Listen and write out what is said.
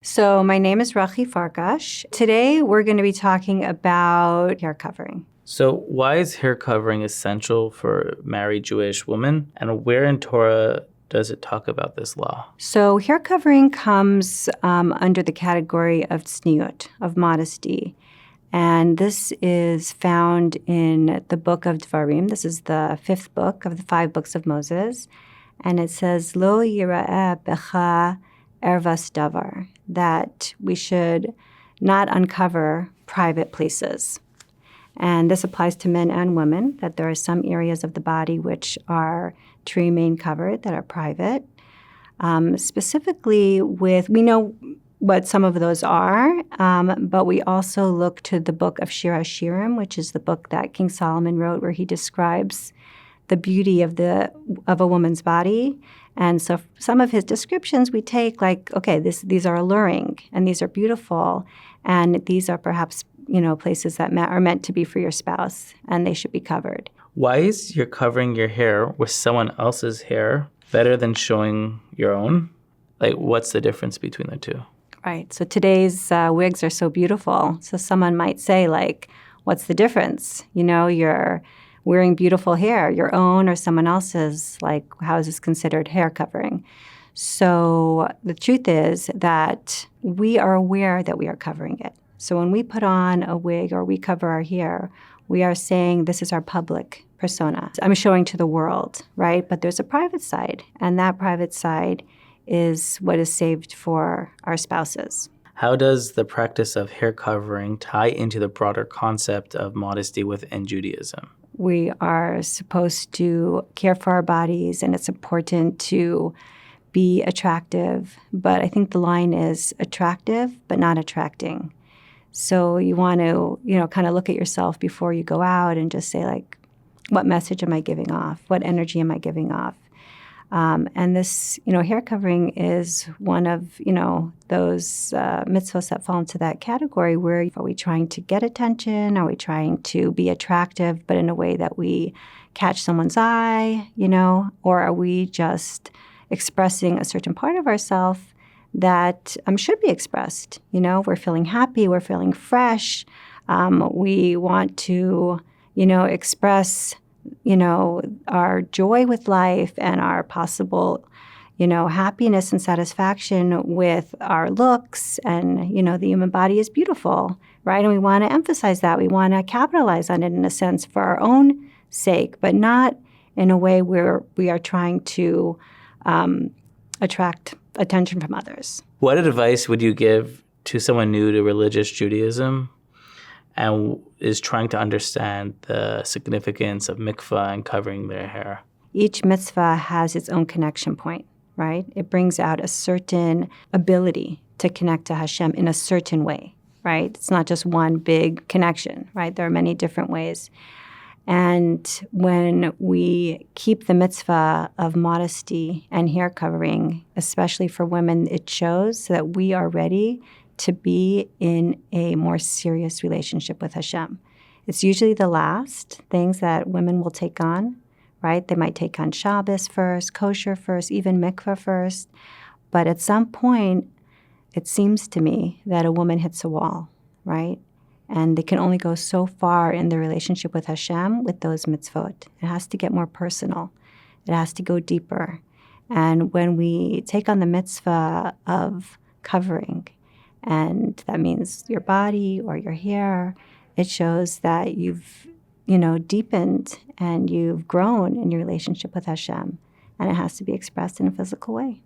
So my name is Rochie Farkash. Today we're going to be talking about hair covering. So why is hair covering essential for married Jewish women? And where in Torah does it talk about this law? So hair covering comes under the category of tzniut, of modesty. And this is found in the book of Devarim. This is the fifth book of the 5 books of Moses. And it says, Lo yira'eh becha ervas davar, that we should not uncover private places. And this applies to men and women, that there are some areas of the body which are to remain covered, that are private. Specifically we know what some of those are, but we also look to the book of Shir HaShirim, which is the book that King Solomon wrote, where he describes the beauty of a woman's body. And so some of his descriptions we take like, okay, these are alluring and these are beautiful, and these are perhaps, places that are meant to be for your spouse, and they should be covered. Why is your covering your hair with someone else's hair better than showing your own? Like, what's the difference between the two? Right. So today's wigs are so beautiful. So someone might say, like, what's the difference? You're wearing beautiful hair, your own or someone else's. Like, how is this considered hair covering? So the truth is that we are aware that we are covering it. So when we put on a wig or we cover our hair, we are saying this is our public persona. I'm showing to the world, right? But there's a private side, and that private side is what is saved for our spouses. How does the practice of hair covering tie into the broader concept of modesty within Judaism? We are supposed to care for our bodies, and it's important to be attractive. But I think the line is attractive, but not attracting. So you want to, kind of look at yourself before you go out and just say, like, what message am I giving off? What energy am I giving off? And this, hair covering is one of, those mitzvahs that fall into that category where are we trying to get attention? Are we trying to be attractive, but in a way that we catch someone's eye, or are we just expressing a certain part of ourselves that should be expressed? We're feeling happy, we're feeling fresh. We want to, express our joy with life and our possible, happiness and satisfaction with our looks. And, the human body is beautiful, right? And we want to emphasize that. We want to capitalize on it in a sense for our own sake, but not in a way where we are trying to attract attention from others. What advice would you give to someone new to religious Judaism and is trying to understand the significance of mikvah and covering their hair? Each mitzvah has its own connection point, right? It brings out a certain ability to connect to Hashem in a certain way, right? It's not just one big connection, right? There are many different ways. And when we keep the mitzvah of modesty and hair covering, especially for women, it shows that we are ready to be in a more serious relationship with Hashem. It's usually the last things that women will take on, right? They might take on Shabbos first, kosher first, even mikvah first. But at some point, it seems to me that a woman hits a wall, right? And they can only go so far in their relationship with Hashem with those mitzvot. It has to get more personal. It has to go deeper. And when we take on the mitzvah of covering, and that means your body or your hair, it shows that you've, deepened and you've grown in your relationship with Hashem. And it has to be expressed in a physical way.